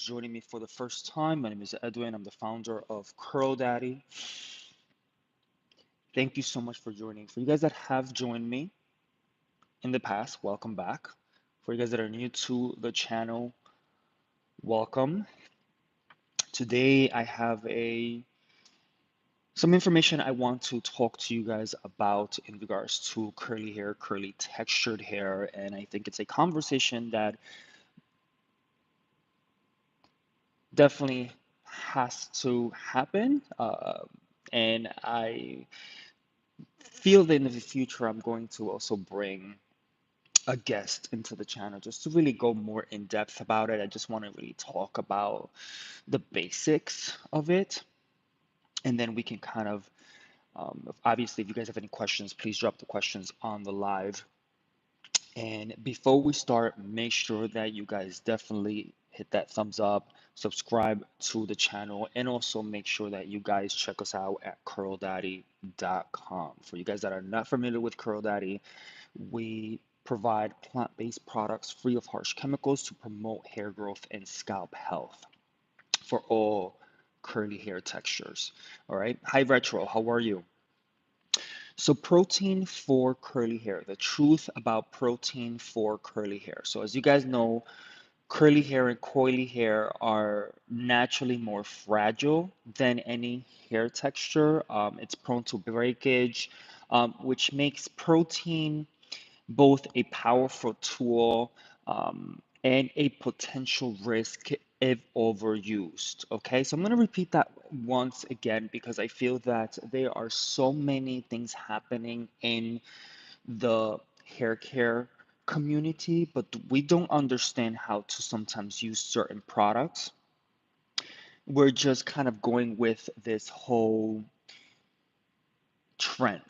Joining me for the first time, my name is Edwin. I'm the founder of Curl Daddy. Thank you so much for joining. For you guys that have joined me in the past, welcome back. For you guys that are new to the channel, welcome. Today I have a some information I want to talk to you guys about in regards to curly hair, curly textured hair, and I think it's a conversation that definitely has to happen. And I feel that in the future I'm going to also bring a guest into the channel just to really go more in depth about it. I just want to really talk about the basics of it, and then we can kind of obviously, if you guys have any questions, please drop the questions on the live. And before we start, make sure that you guys definitely hit that thumbs up, subscribe to the channel, and also make sure that you guys check us out at curldaddy.com. For you guys that are not familiar with Curl Daddy, we provide plant-based products free of harsh chemicals to promote hair growth and scalp health for all curly hair textures. All right. Hi, Retro. How are you? So, protein for curly hair, the truth about protein for curly hair. So, as you guys know, curly hair and coily hair are naturally more fragile than any hair texture. It's prone to breakage, which makes protein both a powerful tool and a potential risk if overused. Okay, so I'm going to repeat that once again because I feel that there are so many things happening in the hair care community, but we don't understand how to sometimes use certain products. We're just kind of going with this whole trend,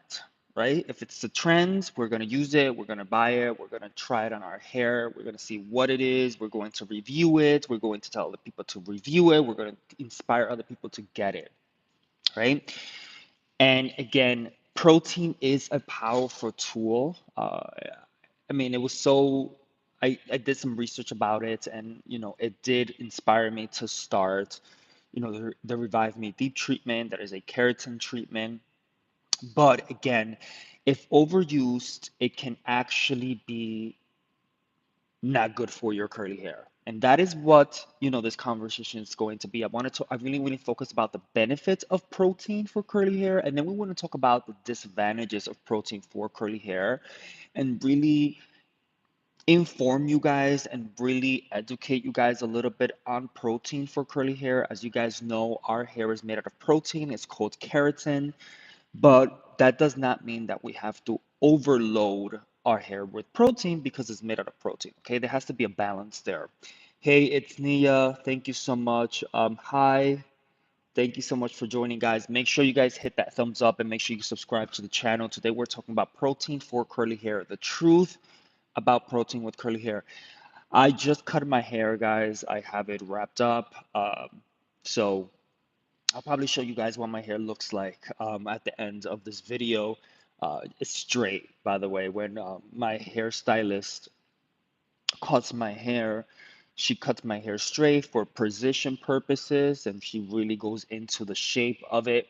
right? If it's the trend, we're going to use it, we're going to buy it, we're going to try it on our hair, we're going to see what it is, we're going to review it, we're going to tell other people to review it, we're going to inspire other people to get it, right? And again, protein is a powerful tool. I mean, it was so, I did some research about it, and it did inspire me to start, the Revive Me Deep treatment. That is a keratin treatment. But again, if overused, it can actually be not good for your curly hair. And that is what, this conversation is going to be. I really, really focus about the benefits of protein for curly hair. And then we want to talk about the disadvantages of protein for curly hair and really inform you guys and really educate you guys a little bit on protein for curly hair. As you guys know, our hair is made out of protein. It's called keratin. But that does not mean that we have to overload our hair with protein because it's made out of protein. Okay, there has to be a balance there. Hey, it's Nia. Thank you so much. Hi. Thank you so much for joining, guys. Make sure you guys hit that thumbs up and make sure you subscribe to the channel. Today we're talking about protein for curly hair, the truth about protein with curly hair. I just cut my hair, guys. I have it wrapped up. So I'll probably show you guys what my hair looks like at the end of this video. It's straight, by the way. When my hairstylist cuts my hair, she cuts my hair straight for precision purposes, and she really goes into the shape of it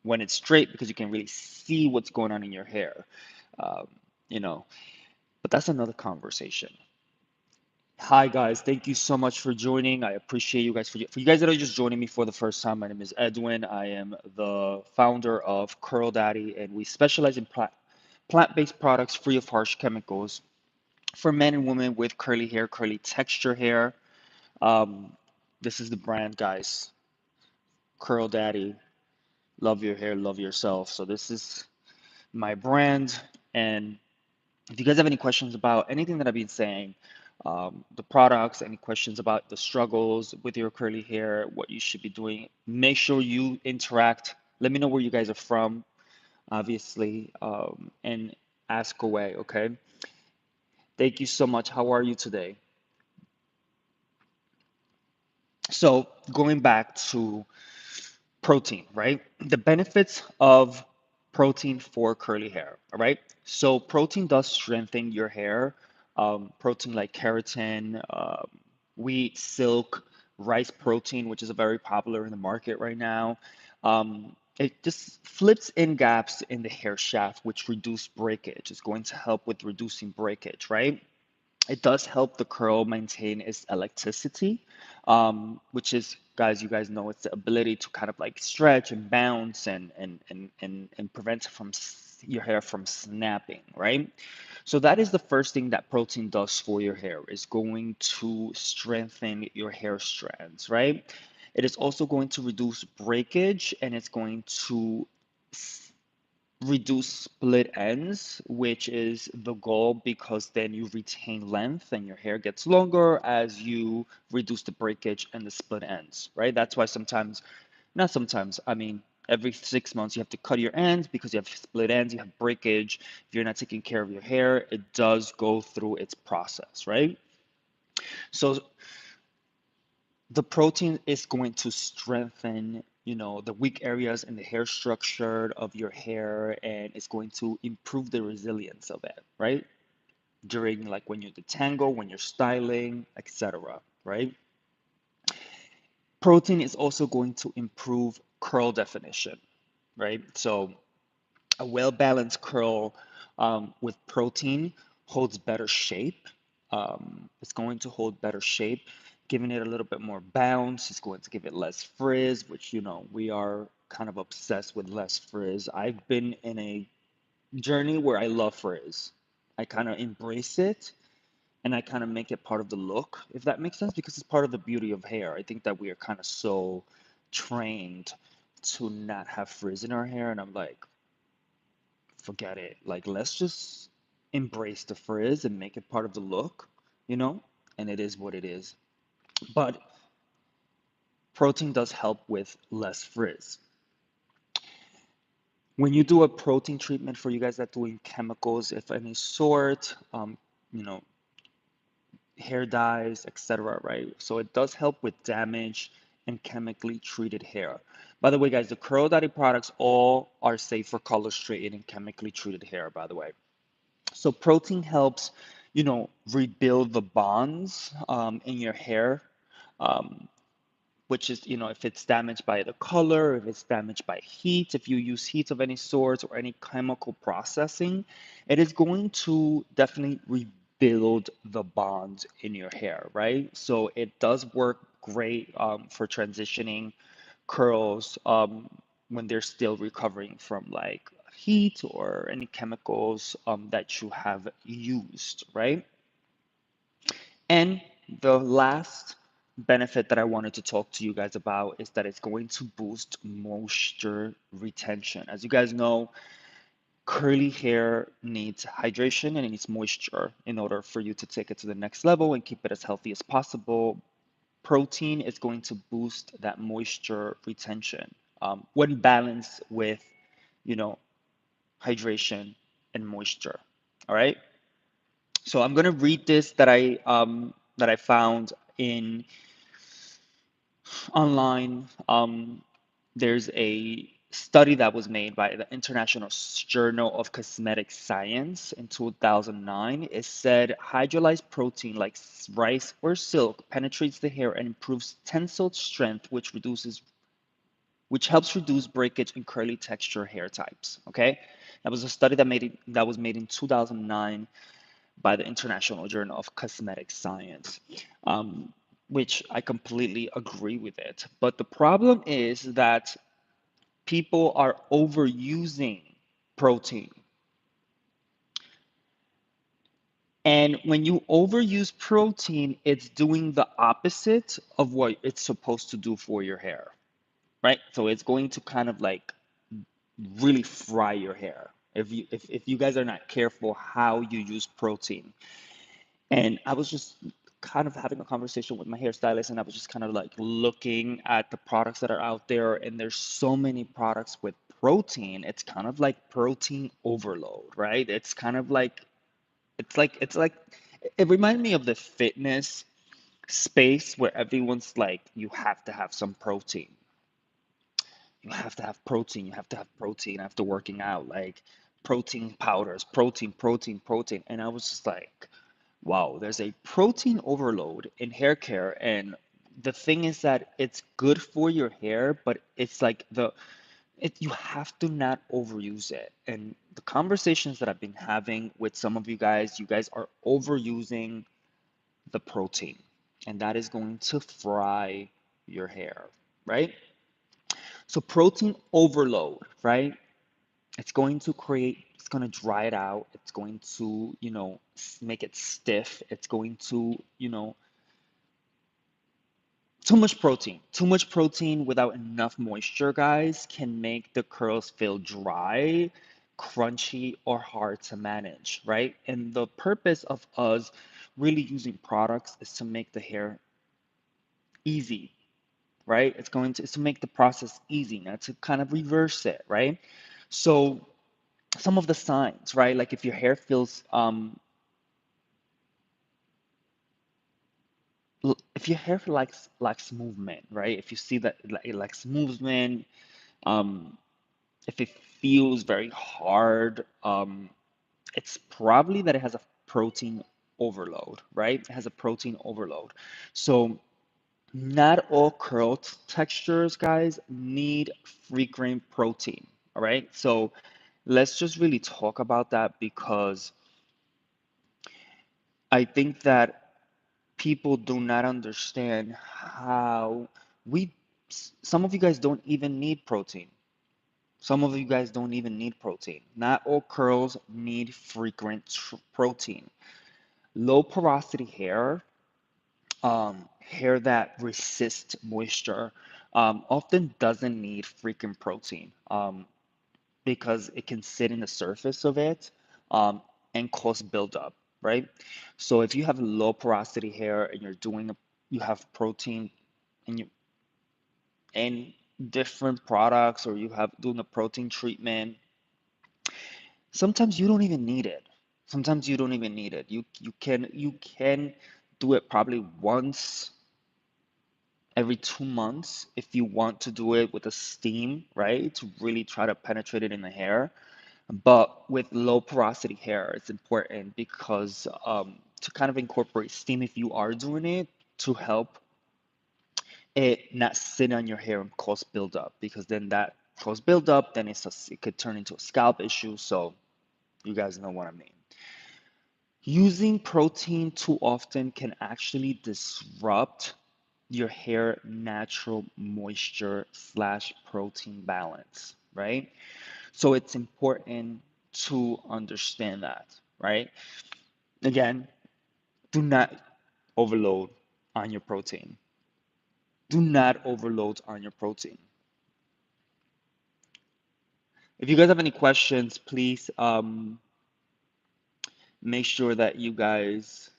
when it's straight because you can really see what's going on in your hair. Um, you know, but that's another conversation. Hi guys, thank you so much for joining. I appreciate you guys for you guys that are just joining me for the first time. My name is Edwin. I am the founder of Curl Daddy, and we specialize in plant-based products free of harsh chemicals for men and women with curly hair, curly texture hair. Um, this is the brand, guys. Curl Daddy. Love your hair, love yourself. So this is my brand, and if you guys have any questions about anything that I've been saying, the products, any questions about the struggles with your curly hair, what you should be doing, make sure you interact. Let me know where you guys are from, obviously, and ask away, okay? Thank you so much. How are you today? So, going back to protein, right? The benefits of protein for curly hair, all right? So protein does strengthen your hair. Protein like keratin, wheat, silk, rice protein, which is a very popular in the market right now. It just flips in gaps in the hair shaft, which reduce breakage. It's going to help with reducing breakage, right? It does help the curl maintain its elasticity, which is, guys, you guys know it's the ability to kind of like stretch and bounce and prevent your hair from snapping, right? So that is the first thing that protein does for your hair, is going to strengthen your hair strands, right? It is also going to reduce breakage, and it's going to reduce split ends, which is the goal, because then you retain length and your hair gets longer as you reduce the breakage and the split ends, right? That's why sometimes, not sometimes, I mean, every 6 months you have to cut your ends because you have split ends, you have breakage. If you're not taking care of your hair, it does go through its process, right? So the protein is going to strengthen, the weak areas in the hair structure of your hair, and it's going to improve the resilience of it, right? During, like, when you detangle, when you're styling, etc., right? Protein is also going to improve curl definition, right? So a well-balanced curl with protein holds better shape. It's going to hold better shape, giving it a little bit more bounce. It's going to give it less frizz, which, we are kind of obsessed with less frizz. I've been in a journey where I love frizz. I kind of embrace it, and I kind of make it part of the look, if that makes sense, because it's part of the beauty of hair. I think that we are kind of so trained to not have frizz in our hair, and I'm like, forget it. Like, let's just embrace the frizz and make it part of the look, you know? And it is what it is. But protein does help with less frizz. When you do a protein treatment, for you guys that doing chemicals, if any sort, you know, hair dyes, etc., right? So it does help with damage and chemically treated hair. By the way, guys, the Curl Daddy products all are safe for color straightened and chemically treated hair, by the way. So protein helps, rebuild the bonds in your hair, um, which is, if it's damaged by the color, if it's damaged by heat, if you use heat of any sort or any chemical processing, it is going to definitely rebuild the bonds in your hair, right? So it does work great for transitioning curls when they're still recovering from, like, heat or any chemicals that you have used, right? And the last benefit that I wanted to talk to you guys about is that it's going to boost moisture retention. As you guys know, curly hair needs hydration and it needs moisture in order for you to take it to the next level and keep it as healthy as possible. Protein is going to boost that moisture retention when balanced with, you know, hydration and moisture. All right. So I'm gonna read this that I found in online. There's a study that was made by the International Journal of Cosmetic Science in 2009. It said hydrolyzed protein like rice or silk penetrates the hair and improves tensile strength, which helps reduce breakage in curly texture hair types. Okay, that was a study that was made in 2009 by the International Journal of Cosmetic Science, which I completely agree with it. But the problem is that people are overusing protein. And when you overuse protein, it's doing the opposite of what it's supposed to do for your hair, right? So it's going to kind of like really fry your hair if you guys are not careful how you use protein. And I was just kind of having a conversation with my hairstylist, and I was just kind of like looking at the products that are out there, and there's so many products with protein. It's kind of like protein overload, right? It's like it reminded me of the fitness space where everyone's like, you have to have some protein. You have to have protein. You have to have protein after working out, like protein powders, protein, protein, protein. And I was just like, Wow, there's a protein overload in hair care, and the thing is that it's good for your hair, but it's like you have to not overuse it. And the conversations that I've been having with some of you guys are overusing the protein, and that is going to fry your hair, right? So protein overload, right? It's going to dry it out. It's going to, make it stiff. It's going to, too much protein without enough moisture, guys, can make the curls feel dry, crunchy, or hard to manage, right? And the purpose of us really using products is to make the hair easy, right? It's to make the process easy, not to kind of reverse it, right? So some of the signs, right? Like if your hair feels if your hair lacks movement, right? If you see that it lacks movement, um, if it feels very hard, it's probably that it has a protein overload, right? It has a protein overload. So not all curl textures, guys, need frequent protein, all right? So let's just really talk about that because I think that people do not understand how we, some of you guys don't even need protein. Some of you guys don't even need protein. Not all curls need frequent protein. Low porosity hair, hair that resists moisture, often doesn't need frequent protein because it can sit in the surface of it um, and cause buildup, right? So if you have low porosity hair and you have protein and you and different products or you have doing a protein treatment, sometimes you don't even need it. Sometimes you don't even need it. You can do it probably once every 2 months if you want to do it with a steam, right? To really try to penetrate it in the hair. But with low porosity hair, it's important because to kind of incorporate steam if you are doing it to help it not sit on your hair and cause buildup because then that cause buildup, then it could turn into a scalp issue. So you guys know what I mean. Using protein too often can actually disrupt your hair natural moisture slash protein balance, right? So it's important to understand that, right? Again, do not overload on your protein. Do not overload on your protein. If you guys have any questions, please make sure that you guys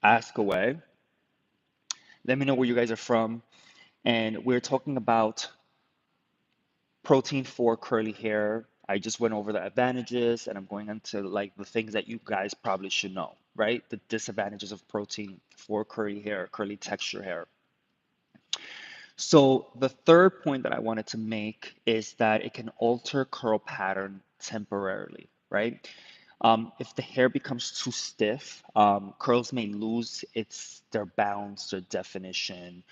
ask away. Let me know where you guys are from. And we're talking about protein for curly hair. I just went over the advantages and I'm going into like the things that you guys probably should know, right? The disadvantages of protein for curly hair, curly texture hair. So the third point that I wanted to make is that it can alter curl pattern temporarily, right? If the hair becomes too stiff, curls may lose their bounce, their definition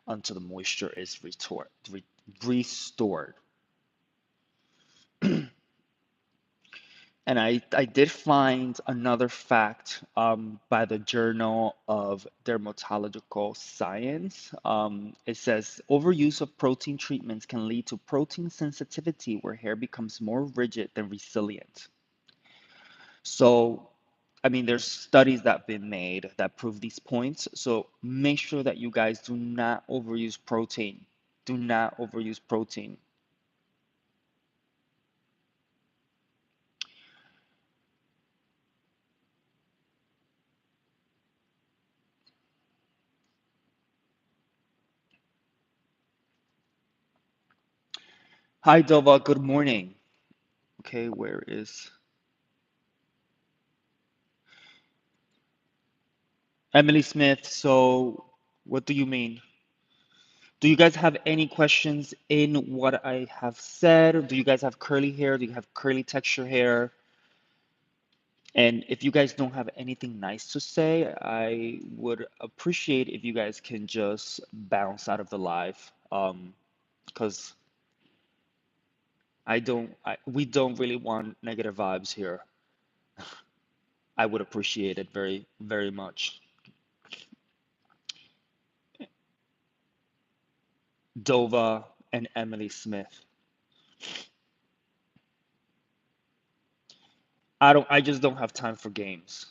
until the moisture is restored. And I did find another fact by the Journal of Dermatological Science. It says overuse of protein treatments can lead to protein sensitivity where hair becomes more rigid than resilient. So, I mean, there's studies that have been made that prove these points. So make sure that you guys do not overuse protein. Do not overuse protein. Hi, Dova. Good morning. Okay, where is Emily Smith? So, what do you mean? Do you guys have any questions in what I have said? Do you guys have curly hair? Do you have curly texture hair? And if you guys don't have anything nice to say, I would appreciate if you guys can just bounce out of the live. Because we don't really want negative vibes here. I would appreciate it very, very much. Dova and Emily Smith. I just don't have time for games.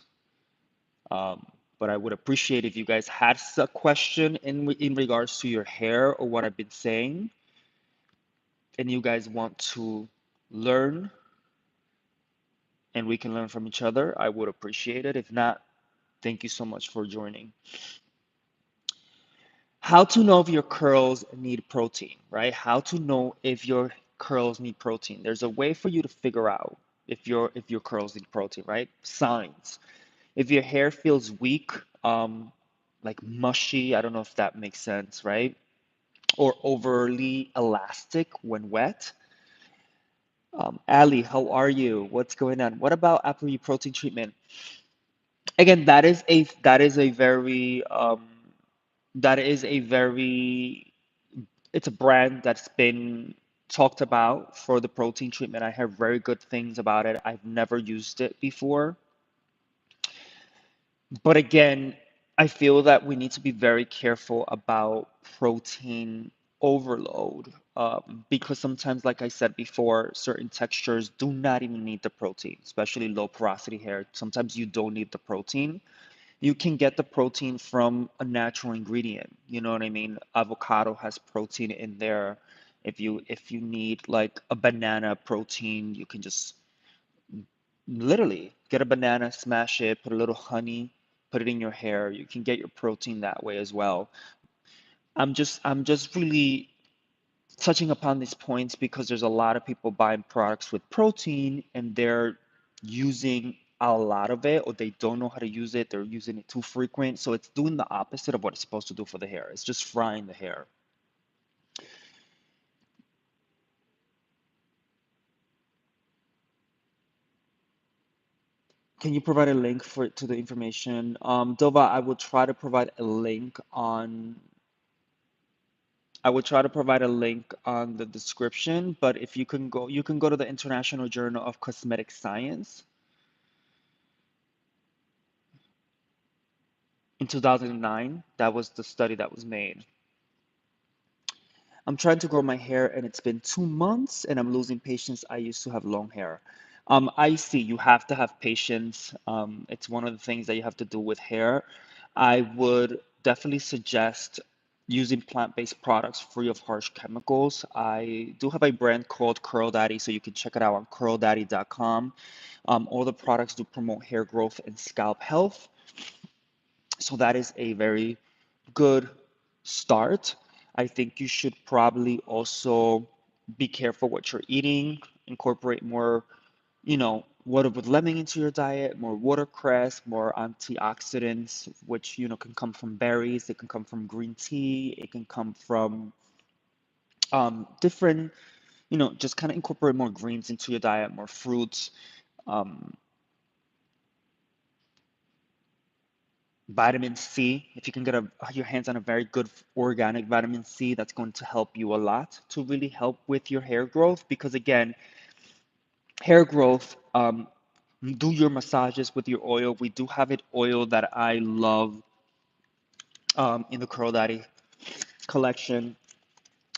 But I would appreciate if you guys had a question in regards to your hair or what I've been saying, and you guys want to learn and we can learn from each other, I would appreciate it. If not, thank you so much for joining. How to know if your curls need protein, right? How to know if your curls need protein. There's a way for you to figure out if your curls need protein, right? Signs. If your hair feels weak, like mushy, I don't know if that makes sense, right? Or overly elastic when wet. Ali, how are you? What's going on? What about after your protein treatment? Again, that is a very that is a very it's a brand that's been talked about for the protein treatment. I heard very good things about it. I've never used it before. But again, I feel that we need to be very careful about protein overload because sometimes, like I said before, certain textures do not even need the protein, especially low porosity hair. Sometimes you don't need the protein. You can get the protein from a natural ingredient. You know what I mean? Avocado has protein in there. If you need like a banana protein, you can just literally get a banana, smash it, put a little honey, put it in your hair. You can get your protein that way as well. I'm just really touching upon these points because there's a lot of people buying products with protein and they're using a lot of it or they don't know how to use it. They're using it too frequent. So it's doing the opposite of what it's supposed to do for the hair. It's just frying the hair. Can you provide a link for to the information? Dova, I will try to provide a link on the description, but if you can go to the International Journal of Cosmetic Science in 2009. That was the study that was made. I'm trying to grow my hair and it's been 2 months and I'm losing patience. I used to have long hair. I see you have to have patience. It's one of the things that you have to do with hair. I would definitely suggest using plant-based products free of harsh chemicals. I do have a brand called Curl Daddy, so you can check it out on curldaddy.com. All the products do promote hair growth and scalp health. So that is a very good start. I think you should probably also be careful what you're eating, incorporate more, water with lemon into your diet, more watercress, more antioxidants, which, can come from berries, it can come from green tea, it can come from different, just kind of incorporate more greens into your diet, more fruits. Um, Vitamin C, if you can get your hands on a very good organic vitamin C, that's going to help you a lot to really help with your hair growth. Because again, hair growth, do your massages with your oil. We do have it oil that I love in the Curl Daddy collection,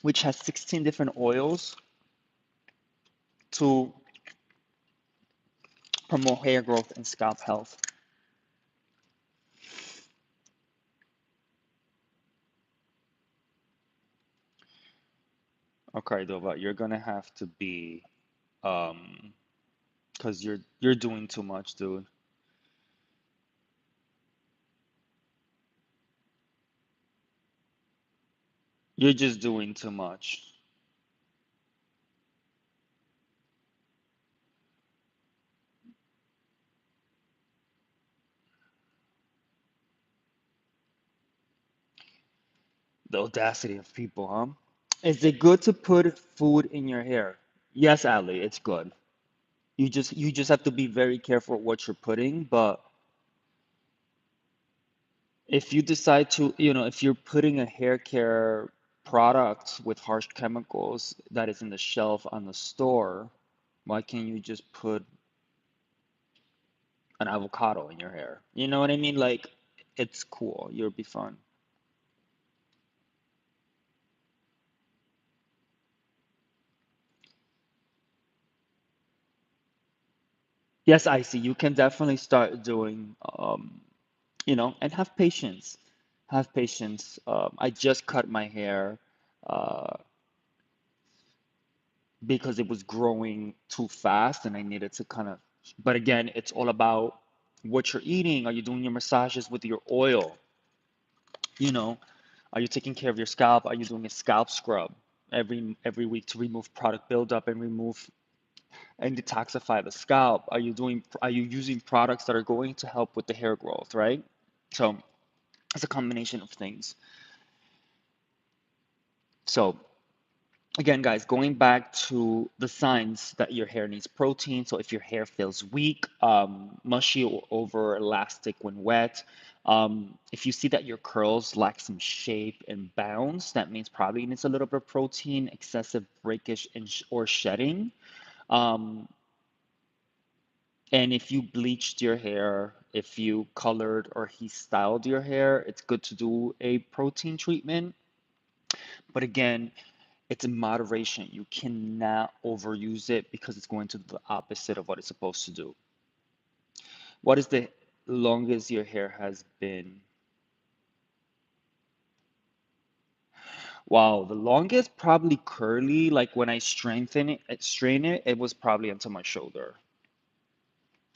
which has 16 different oils to promote hair growth and scalp health. Okay, Dova, you're gonna have to be, um, because you're doing too much, dude. You're just doing too much. The audacity of people, huh? Is it good to put food in your hair? Yes, Ali, it's good. You just have to be very careful what you're putting, but if you decide to, if you're putting a hair care product with harsh chemicals that is in the shelf on the store, why can't you just put an avocado in your hair? You know what I mean? Like, it's cool. You'll be fun. Yes, I see. You can definitely start doing, and have patience. Have patience. I just cut my hair uh, because it was growing too fast and I needed to kind of, but again, it's all about what you're eating. Are you doing your massages with your oil? You know, are you taking care of your scalp? Are you doing a scalp scrub every week to remove product buildup and remove and detoxify the scalp? Are you using products that are going to help with the hair growth, right? So it's a combination of things. So again, guys, going back to the signs that your hair needs protein. So if your hair feels weak, mushy or over elastic when wet, if you see that your curls lack some shape and bounce, that means probably it needs a little bit of protein, excessive breakage or shedding. Um, and if you bleached your hair, if you colored or he styled your hair, it's good to do a protein treatment. But again, it's in moderation. You cannot overuse it because it's going to do the opposite of what it's supposed to do. What is the longest your hair has been? Wow, the longest probably curly. Like when I strain it, it was probably until my shoulder,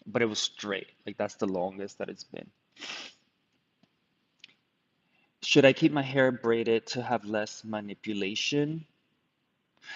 but it was straight. Like that's the longest that it's been. Should I keep my hair braided to have less manipulation?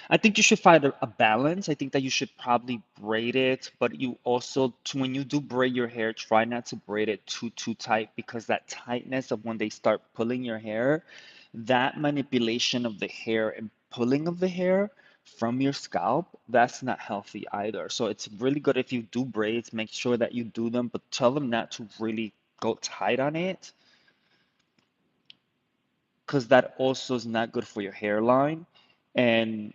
I think you should find a balance. I think that you should probably braid it, but you also, when you do braid your hair, try not to braid it too tight because that tightness of when they start pulling your hair, that manipulation of the hair and pulling of the hair from your scalp, that's not healthy either. So it's really good if you do braids, make sure that you do them, but tell them not to really go tight on it because that also is not good for your hairline. And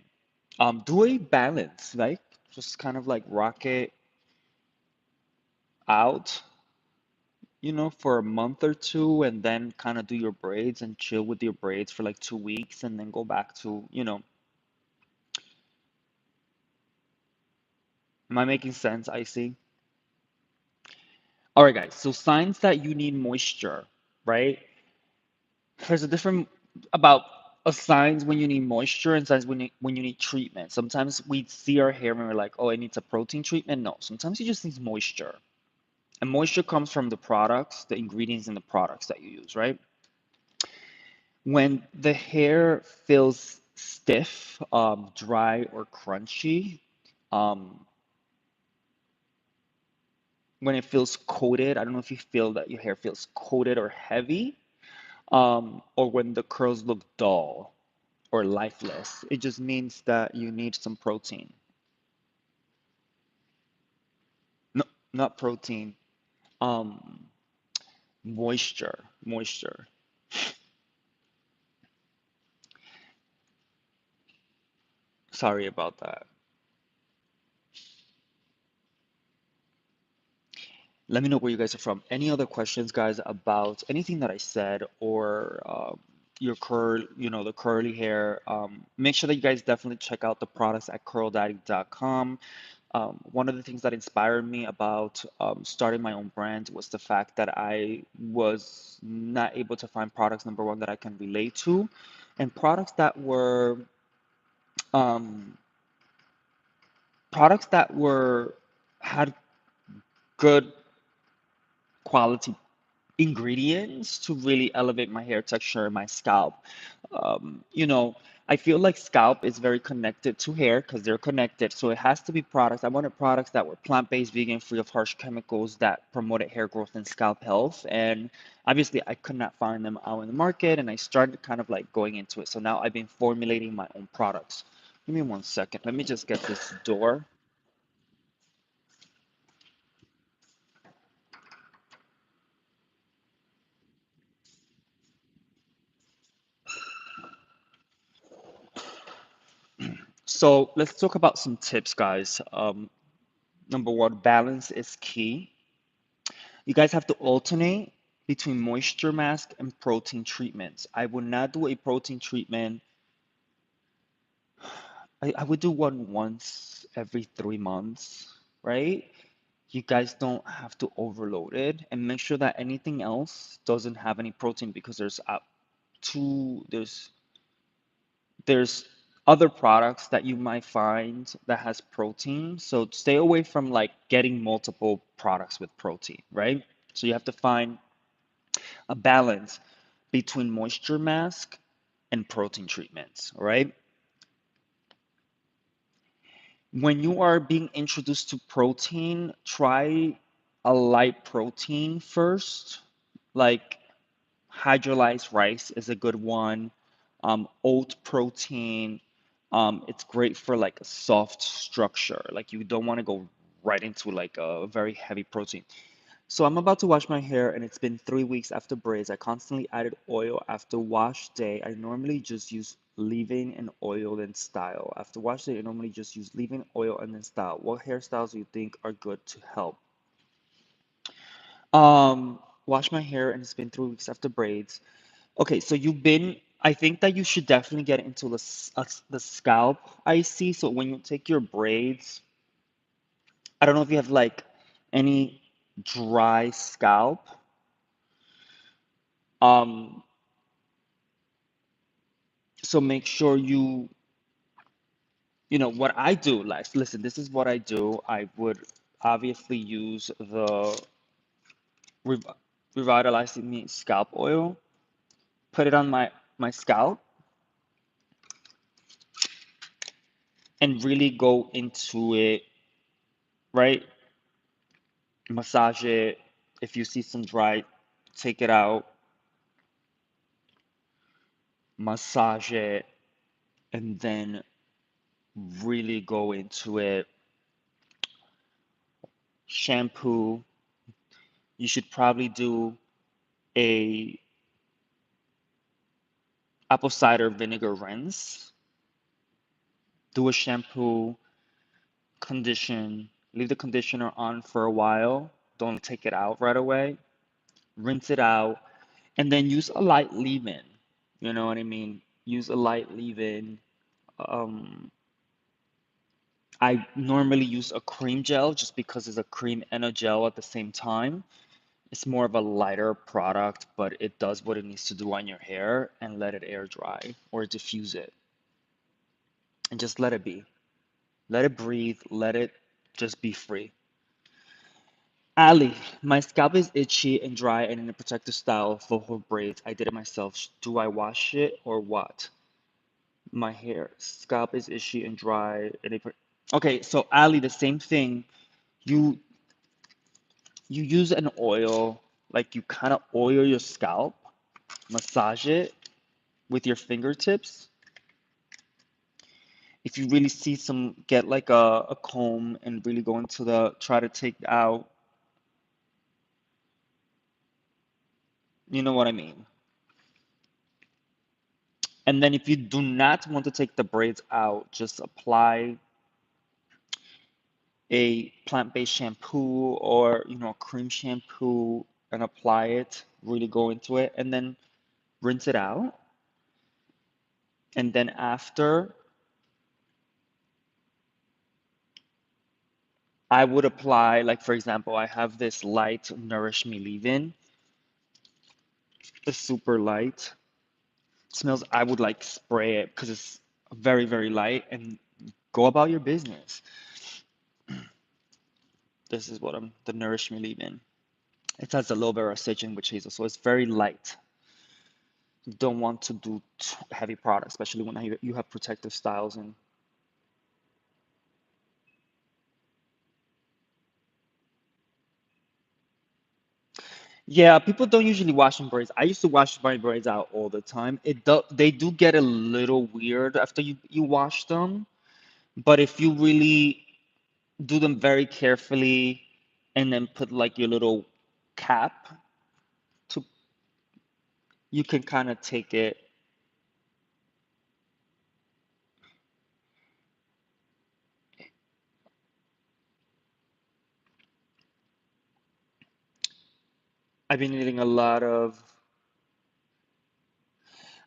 do a balance, like just kind of like rock it out, for a month or two, and then kind of do your braids and chill with your braids for like 2 weeks, and then go back to. Am I making sense, Icy? All right, guys. So signs that you need moisture, right? There's a different about signs when you need moisture and signs when you need treatment. Sometimes we see our hair and we're like, oh, it needs a protein treatment. No, sometimes you just need moisture. And moisture comes from the products, the ingredients in the products that you use, right? When the hair feels stiff, dry, or crunchy, um, when it feels coated, I don't know if you feel that your hair feels coated or heavy, or when the curls look dull or lifeless, it just means that you need some protein. No, not protein, um, moisture, moisture. Sorry about that. Let me know where you guys are from. Any other questions, guys, about anything that I said or your the curly hair? Make sure that you guys definitely check out the products at curldaddy.com. One of the things that inspired me about starting my own brand was the fact that I was not able to find products, number one, that I can relate to, and um, products that were had good quality ingredients to really elevate my hair texture and my scalp. I feel like scalp is very connected to hair because they're connected. So it has to be products. I wanted products that were plant-based, vegan, free of harsh chemicals that promoted hair growth and scalp health. And obviously, I could not find them out in the market, and I started kind of like going into it. So now I've been formulating my own products. Give me one second. Let me just get this door. So let's talk about some tips, guys. Number one, balance is key. You guys have to alternate between moisture mask and protein treatments. I would not do a protein treatment. I would do one once every 3 months, right? You guys don't have to overload it, and make sure that anything else doesn't have any protein, because two there's other products that you might find that has protein. So stay away from like getting multiple products with protein, right? So you have to find a balance between moisture mask and protein treatments, all right? When you are being introduced to protein, try a light protein first. Like hydrolyzed rice is a good one. Oat protein, it's great for like a soft structure. Like you don't want to go right into like a very heavy protein. So I'm about to wash my hair, and it's been 3 weeks after braids. I constantly added oil after wash day. I normally just use leave-in and oil and style. After wash day, I normally just use leave-in, oil, and then style. What hairstyles do you think are good to help? Wash my hair, and it's been 3 weeks after braids. Okay, so I think that you should definitely get into the scalp IC. So when you take your braids, I don't know if you have like any dry scalp. Um, so make sure what I do, like, listen, this is what I do. I would obviously use the Rev Revitalizing Me scalp oil, put it on my scalp, and really go into it, right? Massage it. If you see some dry, take it out, massage it, and then really go into it. Shampoo. You should probably do a apple cider vinegar rinse. Do a shampoo, condition, leave the conditioner on for a while. Don't take it out right away. Rinse it out, and then use a light leave-in. You know what I mean? Use a light leave-in. Um, I normally use a cream gel just because it's a cream and a gel at the same time. It's more of a lighter product, but it does what it needs to do on your hair, and let it air dry or diffuse it. And just let it be. Let it breathe. Let it just be free. Ali, my scalp is itchy and dry and in a protective style for her braids. I did it myself. Do I wash it or what? My hair scalp is itchy and dry and okay, so Ali, the same thing. You you use an oil, like you kind of oil your scalp, massage it with your fingertips. If you really see get like a comb and really go into try to take out, you know what I mean. And then if you do not want to take the braids out, just apply a plant-based shampoo or, a cream shampoo, and apply it, really go into it, and then rinse it out. And then after, I would apply, like for example, I have this light Nourish Me leave-in. It's super light. It smells, I would like spray it because it's very, very light, and go about your business. This is the Nourish Me leave-in. It has a little bit of sage with hazel, so it's very light. You don't want to do heavy products, especially when you have protective styles. And yeah, people don't usually wash their braids. I used to wash my braids out all the time. They do get a little weird after you wash them, but if you really do them very carefully and then put like your little cap to, you can kind of take it. I've been eating a lot of,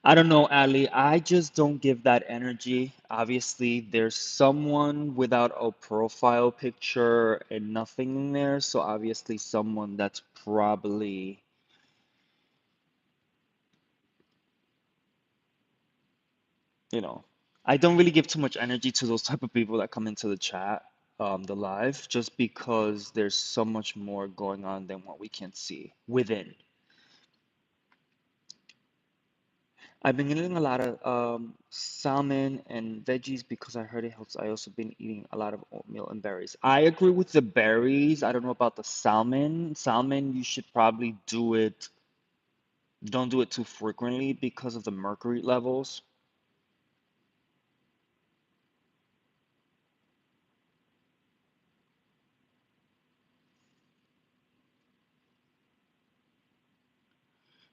I don't know, Ali. I just don't give that energy. Obviously, there's someone without a profile picture and nothing in there. So obviously, someone that's probably, you know, I don't really give too much energy to those type of people that come into the chat, the live, just because there's so much more going on than what we can see within. I've been eating a lot of salmon and veggies because I heard it helps. I also been eating a lot of oatmeal and berries. I agree with the berries. I don't know about the salmon. Salmon, you should probably do it, don't do it too frequently because of the mercury levels.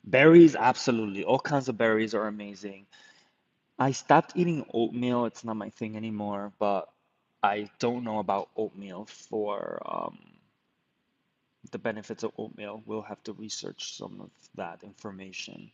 Berries, absolutely. All kinds of berries are amazing. I stopped eating oatmeal. It's not my thing anymore, but I don't know about oatmeal for the benefits of oatmeal. We'll have to research some of that information.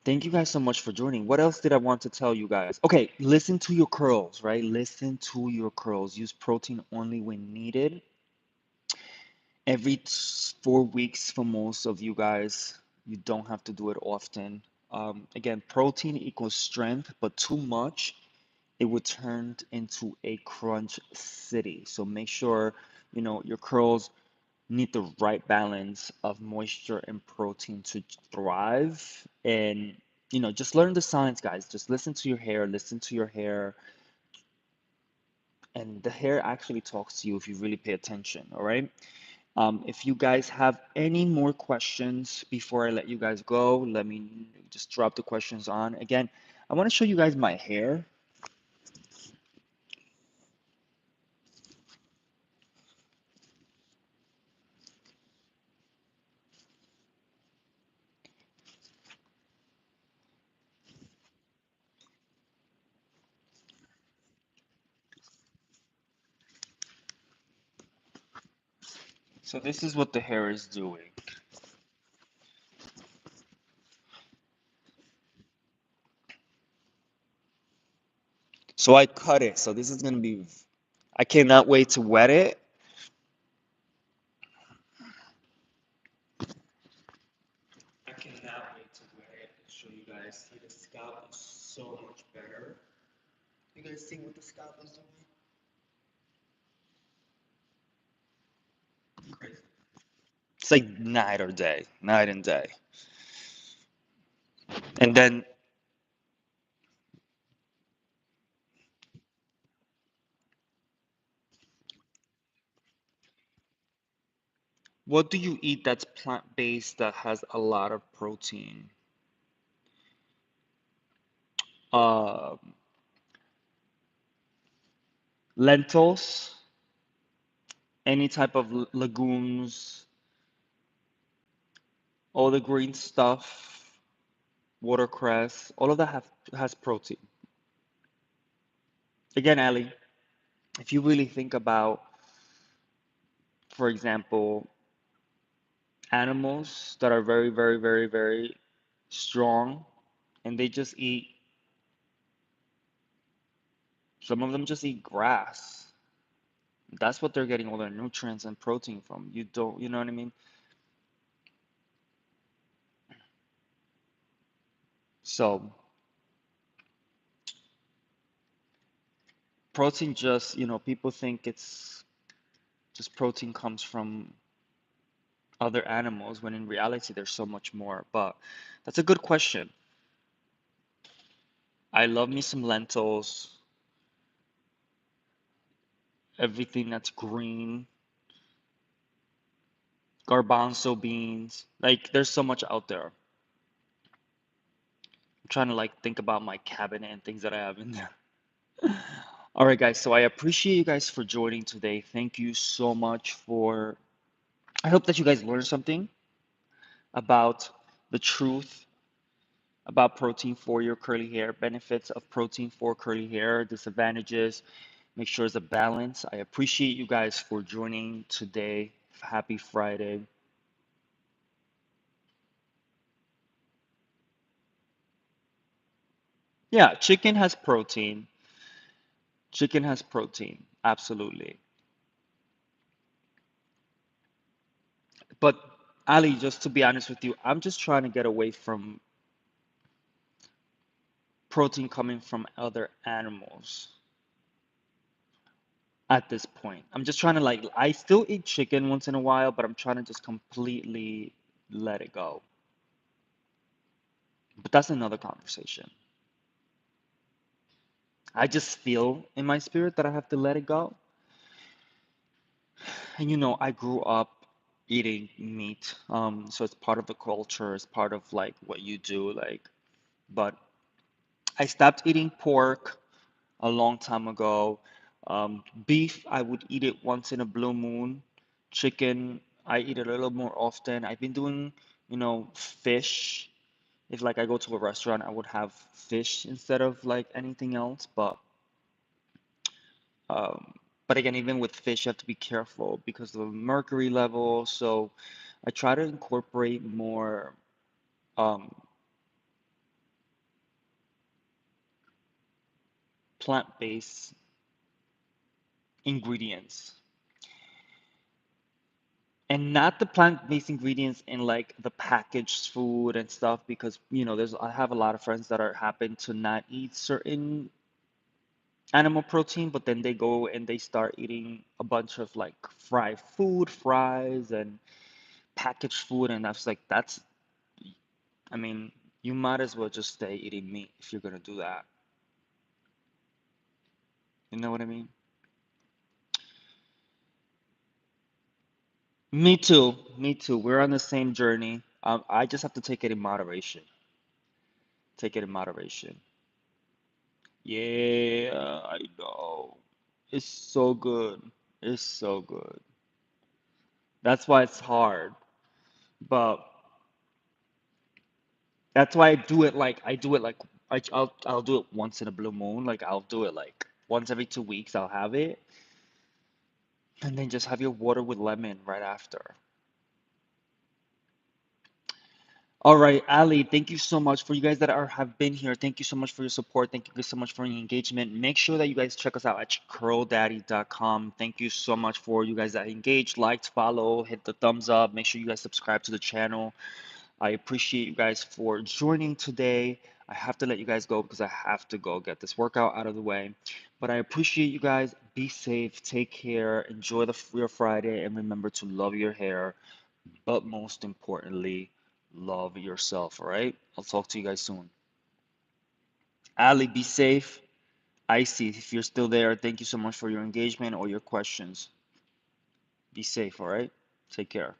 Thank you guys so much for joining. What else did I want to tell you guys? Okay, listen to your curls, right? Listen to your curls. Use protein only when needed. Every 4 weeks for most of you guys. You don't have to do it often. Again, protein equals strength, but too much, it would turn into a crunch city. So make sure, your curls need the right balance of moisture and protein to thrive. And, just learn the science, guys. Just listen to your hair, and the hair actually talks to you if you really pay attention, all right? If you guys have any more questions before I let you guys go, let me just drop the questions on. Again, I want to show you guys my hair. So this is what the hair is doing. So I cut it. So this is gonna be, I cannot wait to wet it. I cannot wait to wet it and show you guys. See, the scalp is so much better. You guys see what the scalp is doing? Crazy. It's like night or day, night and day. And then, what do you eat that's plant-based that has a lot of protein? Um, Lentils, any type of legumes, all the green stuff, watercress, all of that has protein. Again, Ali, if you really think about, for example, animals that are very, very, very, very strong, and they just eat, some of them just eat grass. That's what they're getting all their nutrients and protein from. You don't, you know what I mean? So, protein just, people think it's just protein comes from other animals, when in reality, there's so much more. But that's a good question. I love me some lentils, everything that's green, garbanzo beans. Like, there's so much out there. I'm trying to like think about my cabinet and things that I have in there. All right, guys. So I appreciate you guys for joining today. Thank you so much for. I hope that you guys learned something about the truth about protein for your curly hair, benefits of protein for curly hair, disadvantages. Make sure it's a balance. I appreciate you guys for joining today. Happy Friday. Yeah, chicken has protein. Chicken has protein. Absolutely. But Ali, just to be honest with you, I'm just trying to get away from protein coming from other animals at this point. I'm just trying to like, I still eat chicken once in a while, but I'm trying to just completely let it go. But that's another conversation. I just feel in my spirit that I have to let it go. And I grew up eating meat. So it's part of the culture, it's part of like what you do, like, but I stopped eating pork a long time ago. Beef, I would eat it once in a blue moon. Chicken, I eat it a little more often. I've been doing, fish. If like I go to a restaurant, I would have fish instead of like anything else. Um, but again, even with fish, you have to be careful because of the mercury level. So I try to incorporate more um, plant-based ingredients. And not the plant-based ingredients in like the packaged food and stuff because I have a lot of friends that are happen to not eat certain animal protein, but then they go and they start eating a bunch of like fried food, fries and packaged food, and that's like I mean, you might as well just stay eating meat if you're gonna do that. You know what I mean? Me too. Me too. We're on the same journey. I just have to take it in moderation. Take it in moderation. Yeah, I know. It's so good. It's so good. That's why it's hard. But that's why I do it like I'll do it once in a blue moon. Like I'll do it like once every 2 weeks I'll have it. And then just have your water with lemon right after. All right, Ali, thank you so much for you guys that have been here. Thank you so much for your support. Thank you guys so much for your engagement. Make sure that you guys check us out at curldaddy.com. Thank you so much for you guys that engaged, liked, follow, hit the thumbs up. Make sure you guys subscribe to the channel. I appreciate you guys for joining today. I have to let you guys go because I have to go get this workout out of the way. But I appreciate you guys. Be safe, take care, enjoy your Friday, and remember to love your hair. But most importantly, love yourself, all right? I'll talk to you guys soon. Ali, be safe. Icy, if you're still there, thank you so much for your engagement or your questions. Be safe, all right? Take care.